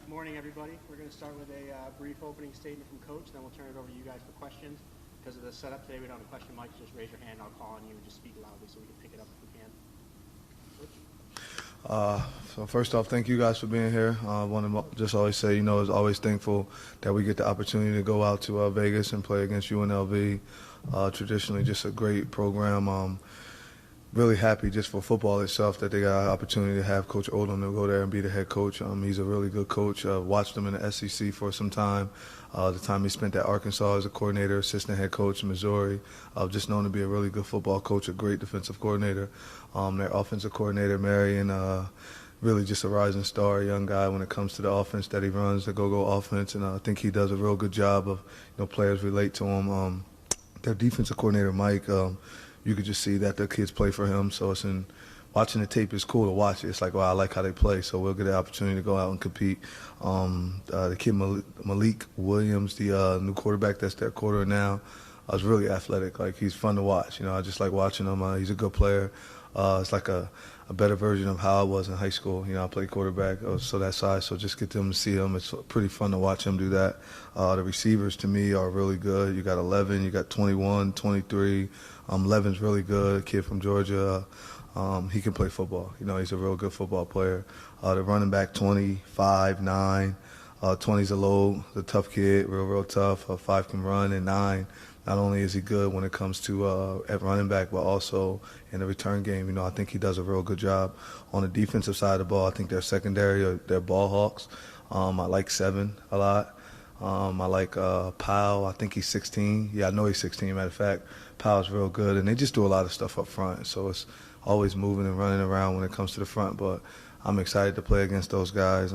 Good morning, everybody. We're going to start with a brief opening statement from Coach, then we'll turn it over to you guys for questions. Because of the setup today, we don't have a question mic. Just raise your hand. I'll call on you and just speak loudly so we can pick it up if we can. So first off, thank you guys for being here. I want to just always say, is always thankful that we get the opportunity to go out to Vegas and play against UNLV. Traditionally, just a great program. Really happy just for football itself that they got an opportunity to have Coach Odom to go there and be the head coach. He's a really good coach. Watched him in the SEC for some time. The time he spent at Arkansas as a coordinator, assistant head coach in Missouri. Just known to be a really good football coach, a great defensive coordinator. Their offensive coordinator, Marion, really just a rising star, a young guy when it comes to the offense that he runs, the go-go offense. And I think he does a real good job of, players relate to him. Their defensive coordinator, Mike, you could just see that the kids play for him. So watching the tape is cool to watch it. It's like, wow, I like how they play. So we'll get the opportunity to go out and compete. The kid Malik Williams, the new quarterback that's their quarter now, is really athletic. Like, he's fun to watch. I just like watching him. He's a good player. It's like a better version of how I was in high school. I played quarterback, so that size. So just get them to see him. It's pretty fun to watch him do that. The receivers, to me, are really good. You got 11, you got 21, 23. 11's really good, a kid from Georgia. He can play football. He's a real good football player. The running back, 25, 9. 20's the tough kid, real tough. 5 can run, and 9, not only is he good when it comes to at running back, but also in the return game. I think he does a real good job. On the defensive side of the ball, I think their secondary, they're ball hawks. I like 7 a lot. I like Powell. I think he's 16. Yeah, I know he's 16, matter of fact. Powell's real good, and they just do a lot of stuff up front. So it's always moving and running around when it comes to the front, but I'm excited to play against those guys.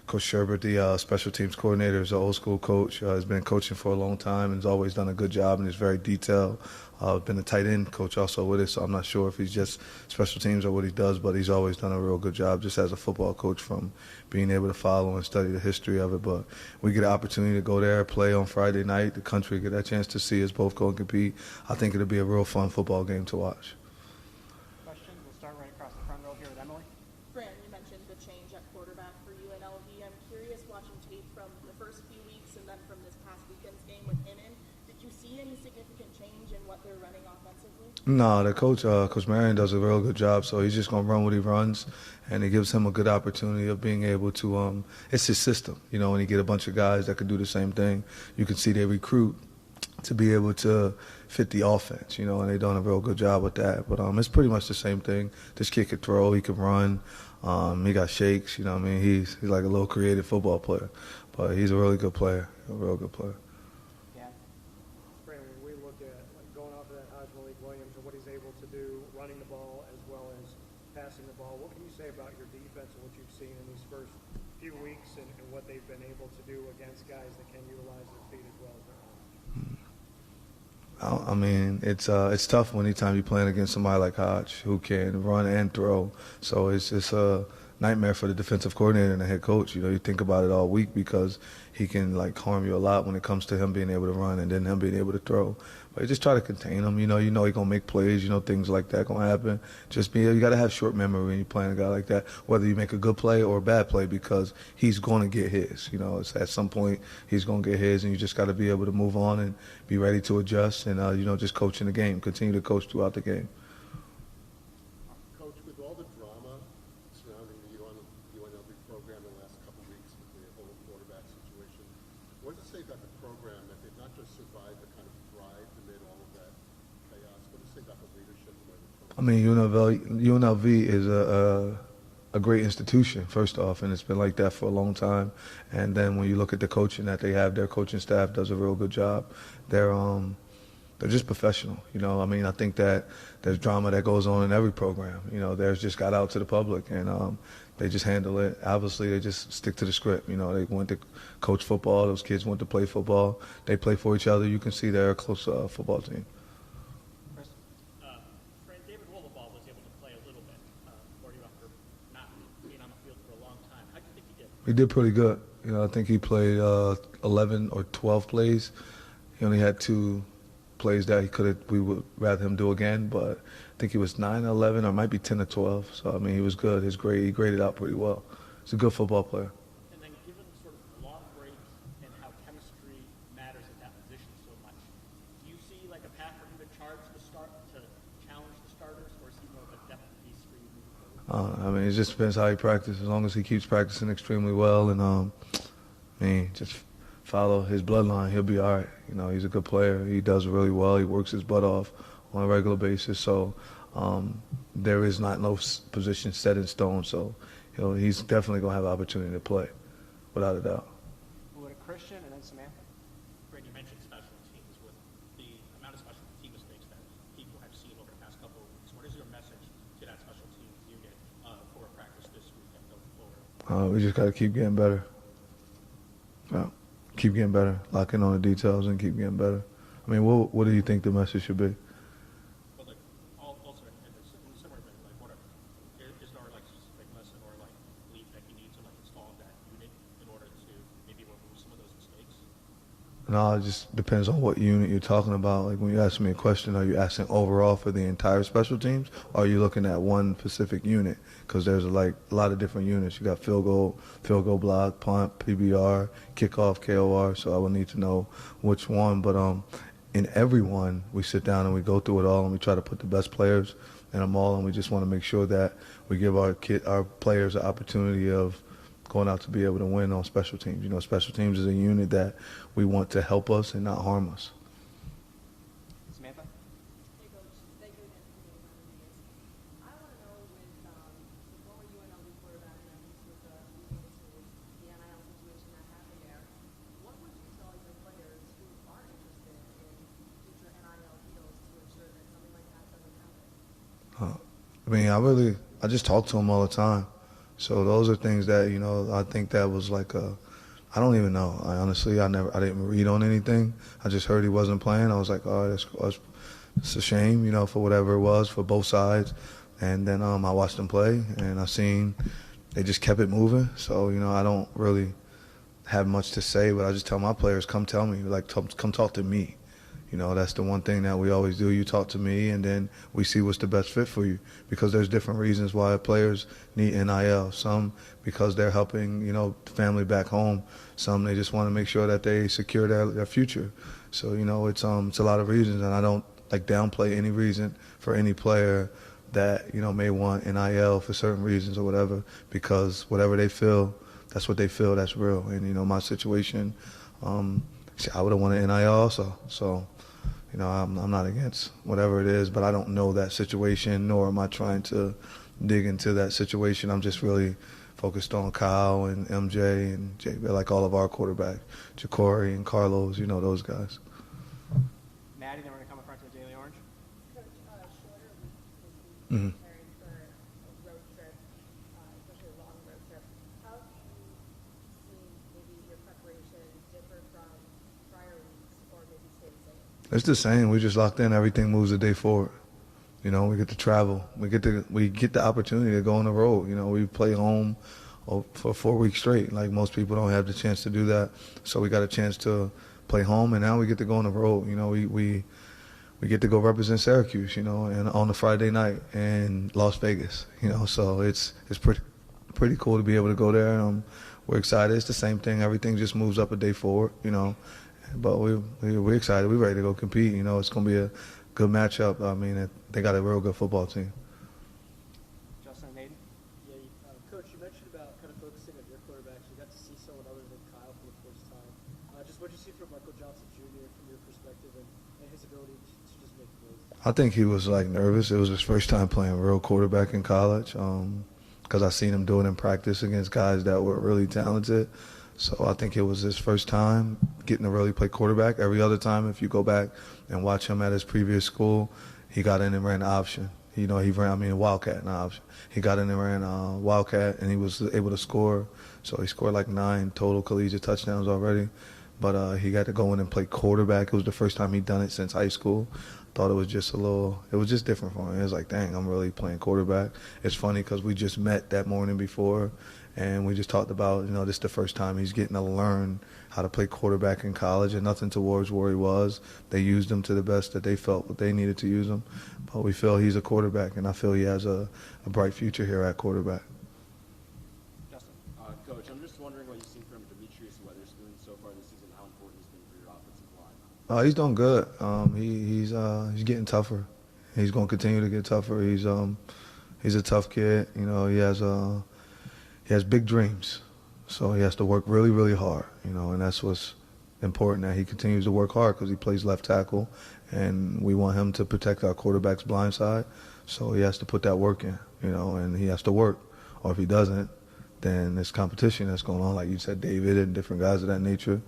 Coach Sherbert, the special teams coordinator, is an old-school coach. Has been coaching for a long time and has always done a good job and is very detailed. Been a tight end coach also with it, so I'm not sure if he's just special teams or what he does, but he's always done a real good job just as a football coach from being able to follow and study the history of it. But we get an opportunity to go there, play on Friday night. The country get that chance to see us both go and compete. I think it'll be a real fun football game to watch. Questions? We'll start right across the front row here with Emily. Fran, you mentioned the change at quarterback for UNLV. I'm curious, watching tape from the first few weeks and then from this past weekend's game with him in, did you see any significant change in what they're running offensively? No, the coach, Coach Marion, does a real good job. So he's just going to run what he runs, and it gives him a good opportunity of being able to it's his system. When you get a bunch of guys that can do the same thing, you can see they recruit to be able to fit the offense, and they've done a real good job with that. But it's pretty much the same thing. This kid can throw, he can run, he got shakes, he's like a little creative football player. But he's a really good player, a real good player. Yeah. Fran, when we look at going off of that Malik Williams and what he's able to do running the ball as well as passing the ball, what can you say about your defense and what you've seen in these first few weeks and what they've been able to do against guys that can utilize their feet as well as their arms? It's tough anytime you're playing against somebody like Hodge who can run and throw. So it's a nightmare for the defensive coordinator and the head coach. You think about it all week because he can harm you a lot when it comes to him being able to run and then him being able to throw. But you just try to contain him. He's gonna make plays. Things like that gonna happen. You got to have short memory when you're playing a guy like that, whether you make a good play or a bad play, because he's going to get his. It's at some point he's going to get his, and you just got to be able to move on and be ready to adjust and just coach in the game, continue to coach throughout the game. Coach, with all the drama surrounding the UNLV program in the last couple of weeks with the whole quarterback situation, what does it say about the program that they've not just survived but kind of thrived amid all of that chaos? What does it say about the leadership? UNLV is a great institution, first off, and it's been like that for a long time. And then when you look at the coaching that they have, their coaching staff does a real good job. They're just professional. I think that there's drama that goes on in every program. Theirs just got out to the public, and they just handle it. Obviously, they just stick to the script. They went to coach football. Those kids went to play football. They play for each other. You can see they're a close football team. Fran, David Wolleball was able to play a little bit for you after not being on the field for a long time. How do you think he did? He did pretty good. I think he played 11 or 12 plays. He only had 2 plays that we would rather him do again, but I think he was 9 or 11 or might be 10 or 12. So, he was good. He graded out pretty well. He's a good football player. And I mean, it just depends how he practices. As long as he keeps practicing extremely well and, I mean, just follow his bloodline, he'll be all right. You know, he's a good player. He does really well. He works his butt off on a regular basis. So there is not no position set in stone. So he's definitely going to have an opportunity to play, without a doubt. We'll go to Christian and then Samantha. Greg, you mentioned special teams. With the amount of special team mistakes that people have seen over the past couple of weeks, what is your message to that special teams unit for a practice this weekend going forward? We just got to keep getting better. Yeah. Keep getting better. Lock in on the details and keep getting better. I mean, what do you think the message should be? But like, also in the similar vein, like, is there like a specific lesson or like belief that you need to like install in that unit in order to maybe remove some of those mistakes? No, it just depends on what unit you're talking about. Like when you ask me a question, are you asking overall for the entire special teams, or are you looking at one specific unit? Because there's like a lot of different units. You got field goal block, punt, PBR, kickoff, KOR. So I would need to know which one. But in every one, we sit down and we go through it all, and we try to put the best players in them all, and we just want to make sure that we give our players the opportunity of going out to be able to win on special teams. You know, special teams is a unit that we want to help us and not harm us. Samantha? Hey, Coach. Thank you again for being on the meetings. I want to know with former UNLV quarterback and with the NIL situation that happened there, what would you tell your players who are interested in future NIL deals to ensure that something like that doesn't happen? I mean, I just talk to them all the time. So those are things that, you know, I think that was like I don't even know. I didn't read on anything. I just heard he wasn't playing. I was like, oh, it's a shame, you know, for whatever it was for both sides. And then I watched him play, and I seen they just kept it moving. So, you know, I don't really have much to say, but I just tell my players, come tell me, like, come talk to me. You know, that's the one thing that we always do. You talk to me, and then we see what's the best fit for you, because there's different reasons why players need NIL. Some because they're helping, you know, family back home. Some they just want to make sure that they secure their future. So, you know, it's a lot of reasons, and I don't like downplay any reason for any player that, you know, may want NIL for certain reasons or whatever, because whatever they feel, that's what they feel, that's real. And, you know, my situation, I would have wanted NIL also. So, you know, I'm not against whatever it is, but I don't know that situation, nor am I trying to dig into that situation. I'm just really focused on Kyle and MJ and Jay, like all of our quarterbacks, Ja'Cory and Carlos, you know, those guys. Maddie, then we're going to come in front to the Daily Orange. Coach, shorter week this week, Mhm. preparing for a road trip, especially a long road trip. How have you seen maybe your preparation differ from prior weeks, or maybe stay the same? It's the same. We just locked in. Everything moves a day forward. You know, we get to travel. We get the opportunity to go on the road. You know, we play home for 4 weeks straight. Like most people don't have the chance to do that. So we got a chance to play home, and now we get to go on the road. You know, we get to go represent Syracuse. You know, and on a Friday night in Las Vegas. You know, so it's pretty cool to be able to go there. We're excited. It's the same thing. Everything just moves up a day forward. You know. But we're excited. We're ready to go compete. You know, it's going to be a good matchup. I mean, they got a real good football team. Justin and Hayden. Yeah, Coach, you mentioned about kind of focusing on your quarterbacks. You got to see someone other than Kyle for the first time. Just what did you see from Michael Johnson Jr. from your perspective and his ability to just make plays? I think he was like nervous. It was his first time playing real quarterback in college, because I seen him do it in practice against guys that were really talented. So I think it was his first time getting to really play quarterback. Every other time, if you go back and watch him at his previous school, he got in and ran the option. You know, Wildcat, not option. He got in and ran Wildcat, and he was able to score. So he scored like 9 total collegiate touchdowns already. But he got to go in and play quarterback. It was the first time he'd done it since high school. Thought it was just different for him. It was like, dang, I'm really playing quarterback. It's funny because we just met that morning before, and we just talked about, you know, this is the first time he's getting to learn how to play quarterback in college, and nothing towards where he was. They used him to the best that they felt that they needed to use him. But we feel he's a quarterback, and I feel he has a bright future here at quarterback. Justin. Coach, I'm just wondering what you've seen from Demetrius Weatherspoon so far this season, how important he's been for your offensive line. He's doing good. He's getting tougher. He's going to continue to get tougher. He's a tough kid. You know, he has big dreams, so he has to work really, really hard. You know, and that's what's important, that he continues to work hard because he plays left tackle, and we want him to protect our quarterback's blind side. So he has to put that work in, you know, and he has to work. Or if he doesn't, then there's competition that's going on, like you said, David and different guys of that nature.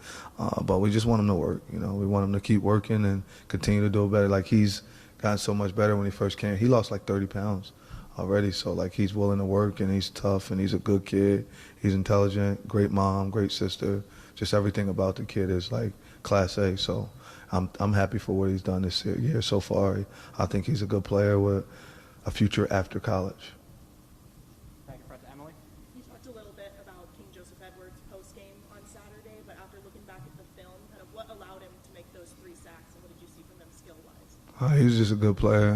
But we just want him to work, you know. We want him to keep working and continue to do better. Like, he's gotten so much better when he first came. He lost like 30 pounds already. So, like, he's willing to work, and he's tough, and he's a good kid. He's intelligent, great mom, great sister. Just everything about the kid is, like, class A. So I'm happy for what he's done this year so far. I think he's a good player with a future after college. Thank you, Fred. Emily? You talked a little bit about King Joseph Edwards post-game on Saturday, but after looking back at the film, kind of what allowed him to make those 3 sacks, and what did you see from him skill-wise? He was just a good player.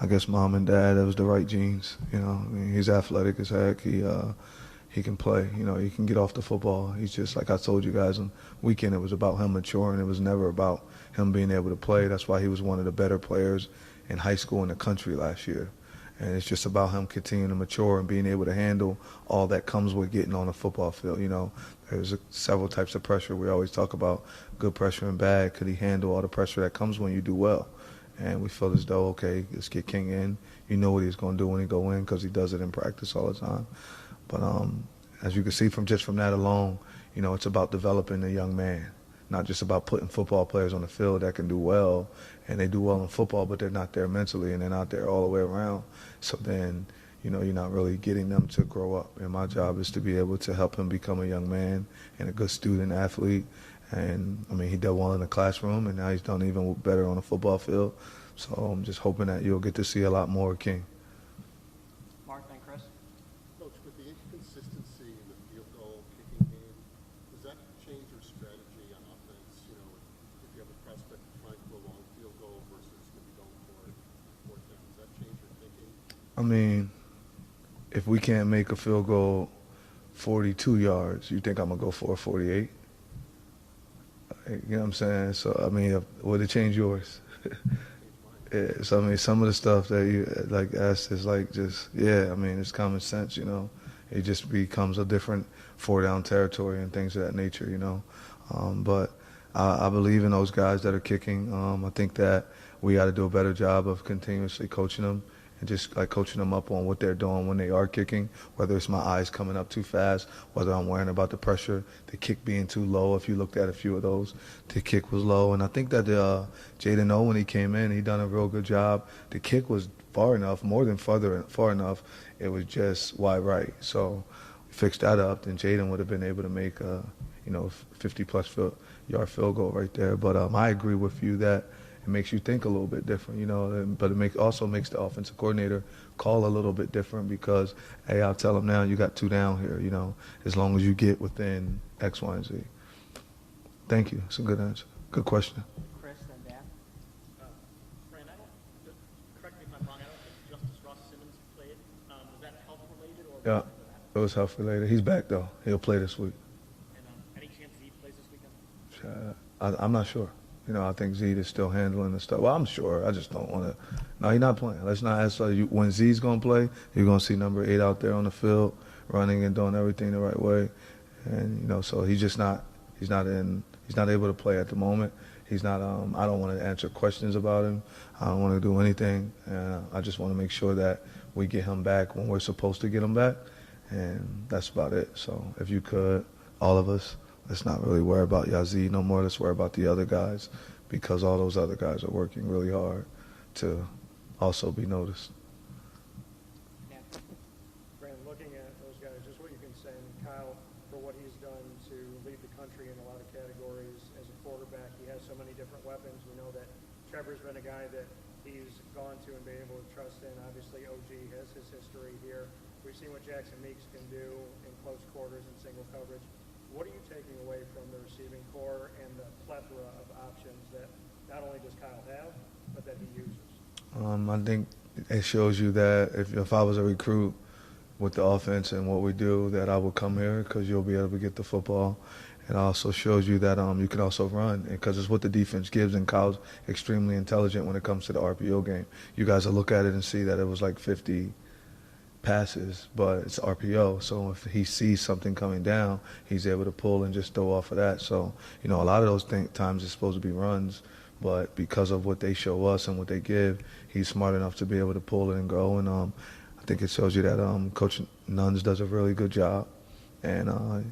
I guess mom and dad, that was the right genes. You know, I mean, he's athletic as heck. He can play. You know, he can get off the football. He's just, like I told you guys on weekend, it was about him maturing. It was never about him being able to play. That's why he was one of the better players in high school in the country last year. And it's just about him continuing to mature and being able to handle all that comes with getting on a football field. You know, there's several types of pressure. We always talk about good pressure and bad. Could he handle all the pressure that comes when you do well? And we feel as though, okay, let's get King in. You know what he's going to do when he go in, because he does it in practice all the time. But as you can see from that alone, you know, it's about developing a young man, not just about putting football players on the field that can do well, and they do well in football, but they're not there mentally, and they're not there all the way around. So then, you know, you're not really getting them to grow up. And my job is to be able to help him become a young man and a good student athlete. And, I mean, he did well in the classroom, and now he's done even better on the football field. So I'm just hoping that you'll get to see a lot more of King. Mark, then Chris? Coach, with the inconsistency in the field goal kicking game, does that change your strategy on offense? You know, if you have a prospect trying for a long field goal versus maybe going for fourth down, does that change your thinking? I mean, if we can't make a field goal 42 yards, you think I'm going to go for a 48? You know what I'm saying? So, I mean, would it change yours? Yeah, so, I mean, some of the stuff that you, like, asked is, like, just, yeah, I mean, it's common sense, you know. It just becomes a different four-down territory and things of that nature, you know. But I believe in those guys that are kicking. I think that we got to do a better job of continuously coaching them and just, like, coaching them up on what they're doing when they are kicking, whether it's my eyes coming up too fast, whether I'm worrying about the pressure, the kick being too low. If you looked at a few of those, the kick was low. And I think that Jaden O, when he came in, he done a real good job. The kick was far enough, more than far enough. It was just wide right. So we fixed that up. Then Jaden would have been able to make a, 50-plus yard field goal right there. But I agree with you that it makes you think a little bit different, you know, but it also makes the offensive coordinator call a little bit different because, hey, I'll tell him now, you got 2 down here, you know, as long as you get within X, Y, and Z. Thank you. It's a good answer. Good question. Chris, then Dan? Fran, correct me if I'm wrong, I don't think Justice Ross Simmons played. Was that health-related or? Yeah, it was health related. He's back, though. He'll play this week. And any chance he plays this weekend? I'm not sure. You know, I think Zeke is still handling the stuff. Well, I'm sure. I just don't want to. No, he's not playing. Let's not ask. When Zeke's going to play, you're going to see number 8 out there on the field, running and doing everything the right way. And, you know, so he's just not. He's not able to play at the moment. He's not. I don't want to answer questions about him. I don't want to do anything. I just want to make sure that we get him back when we're supposed to get him back. And that's about it. So if you could, all of us, let's not really worry about Yazzie no more. Let's worry about the other guys because all those other guys are working really hard to also be noticed. Dan? Brandon, looking at those guys, just what you can say, and Kyle, for what he's done to lead the country in a lot of categories as a quarterback. He has so many different weapons. We know that Trevor's been a guy that he's gone to and been able to trust in. Obviously, OG has his history here. We've seen what Jackson Meeks can do in close quarters and single coverage. What are you taking away from the receiving core and the plethora of options that not only does Kyle have, but that he uses? I think it shows you that if I was a recruit with the offense and what we do, that I would come here because you'll be able to get the football It also shows you that you can also run, because it's what the defense gives, and Kyle's extremely intelligent when it comes to the RPO game. You guys will look at it and see that it was like 50 passes, but it's RPO. So if he sees something coming down, he's able to pull and just throw off of that. So, a lot of those times it's supposed to be runs, but because of what they show us and what they give, he's smart enough to be able to pull it and go. And I think it shows you that Coach Nuns does a really good job. And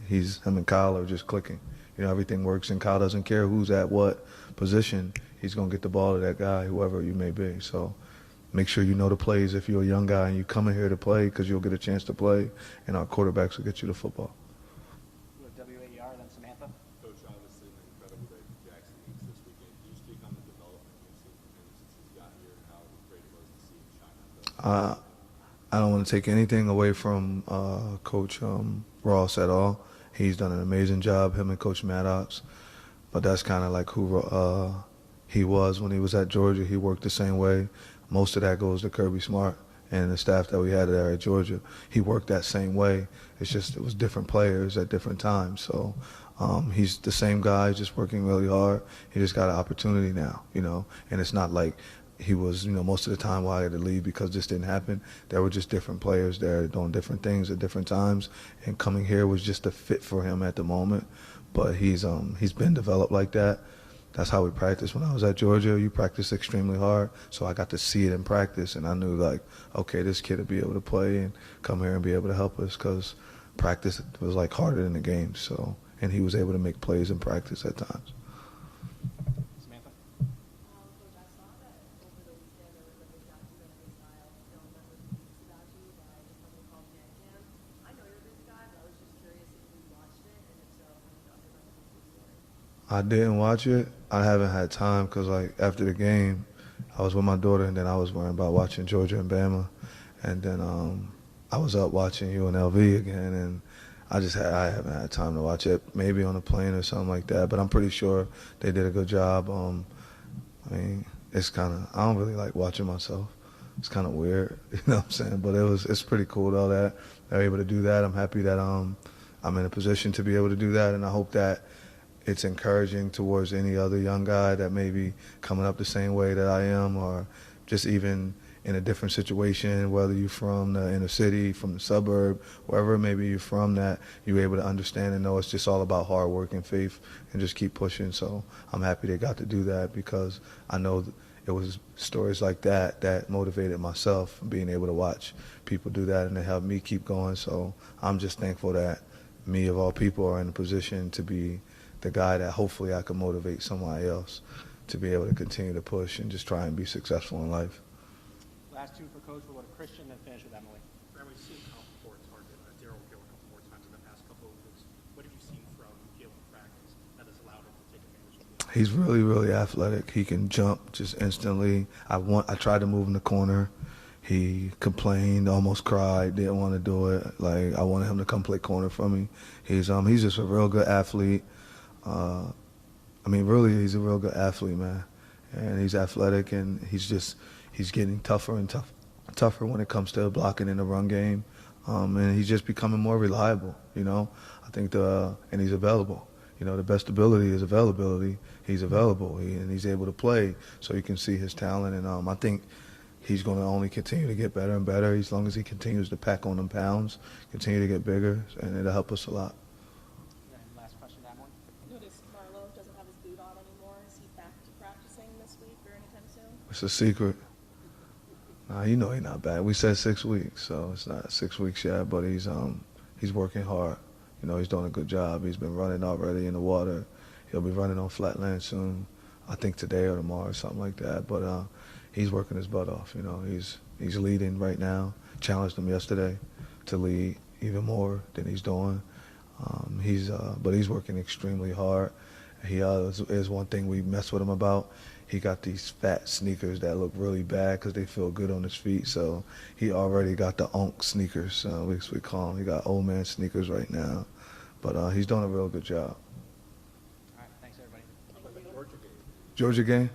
him and Kyle are just clicking. Everything works, and Kyle doesn't care who's at what position. He's going to get the ball to that guy, whoever you may be. So make sure you know the plays if you're a young guy and you come in here to play, because you'll get a chance to play, and our quarterbacks will get you the football. With WAER, then Samantha. Coach, obviously an incredible day for Jackson East this weekend. Can you speak on the development you've seen from him since he's got here and how great it was to see him shine out there? I don't want to take anything away from Coach Ross at all. He's done an amazing job, him and Coach Maddox. But that's kind of like who he was when he was at Georgia. He worked the same way. Most of that goes to Kirby Smart and the staff that we had there at Georgia. He worked that same way. It's just it was different players at different times. So he's the same guy, just working really hard. He just got an opportunity now, and it's not like he was, most of the time why I had to leave because this didn't happen. There were just different players there doing different things at different times, and coming here was just a fit for him at the moment. But he's been developed like that. That's how we practiced when I was at Georgia. You practice extremely hard, so I got to see it in practice, and I knew, okay, this kid will be able to play and come here and be able to help us, because practice was harder than the game. So, and he was able to make plays in practice at times. Samantha. Coach, I saw that over the weekend there was a big documentary style film that was released about you by something called Can Can. I know you're a busy guy, but I was just curious if you watched it, and if so, how you thought it represented the story. I didn't watch it. I haven't had time because, after the game, I was with my daughter, and then I was worrying about watching Georgia and Bama. And then I was up watching UNLV again, and I haven't had time to watch it, maybe on a plane or something like that. But I'm pretty sure they did a good job. It's I don't really like watching myself. It's kind of weird, you know what I'm saying? But it's pretty cool, though, that they're able to do that. I'm happy that I'm in a position to be able to do that, and I hope that it's encouraging towards any other young guy that may be coming up the same way that I am, or just even in a different situation, whether you're from the inner city, from the suburb, wherever maybe you're from, that you're able to understand and know it's just all about hard work and faith and just keep pushing. So I'm happy they got to do that, because I know it was stories like that that motivated myself, being able to watch people do that, and it helped me keep going. So I'm just thankful that me, of all people, are in a position to be the guy that hopefully I can motivate somebody else to be able to continue to push and just try and be successful in life. Last two for Coach. We'll go to Christian, then finish with Emily. Fran, we've seen Kyle before target Darryl Gill a couple more times in the past couple of weeks. What have you seen from Gill in practice that has allowed him to take advantage of the He's really, really athletic. He can jump just instantly. I tried to move in the corner. He complained, almost cried, didn't want to do it. I wanted him to come play corner for me. He's just a real good athlete. Really, he's a real good athlete, man. And he's athletic, and he's getting tougher and tougher when it comes to blocking in the run game. And he's just becoming more reliable, I think and he's available. The best ability is availability. He's available, and he's able to play, so you can see his talent. And I think he's going to only continue to get better and better as long as he continues to pack on them pounds, continue to get bigger, and it'll help us a lot. And last question, Emily. Noticed Marlo doesn't have his boot on anymore. Is he back to practicing this week or anytime soon? It's a secret. He's not bad. We said 6 weeks, so it's not 6 weeks yet, but he's working hard. He's doing a good job. He's been running already in the water. He'll be running on flatland soon, I think today or tomorrow or something like that. But he's working his butt off. He's leading right now. Challenged him yesterday to lead even more than he's doing. But he's working extremely hard. He is one thing we mess with him about. He got these fat sneakers that look really bad because they feel good on his feet. So he already got the onk sneakers, we call them. He got old man sneakers right now. But he's doing a real good job. All right, thanks, everybody. Georgia game?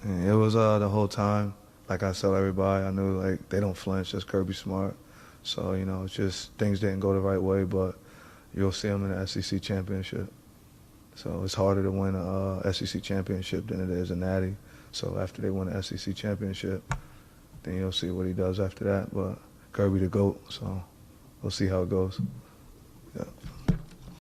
Yeah, it was the whole time. Like I tell everybody, I knew they don't flinch. That's Kirby Smart. So it's just things didn't go the right way, but you'll see him in the SEC championship. So it's harder to win a SEC championship than it is a natty. So after they win the SEC championship, then you'll see what he does after that. But Kirby the GOAT, so we'll see how it goes.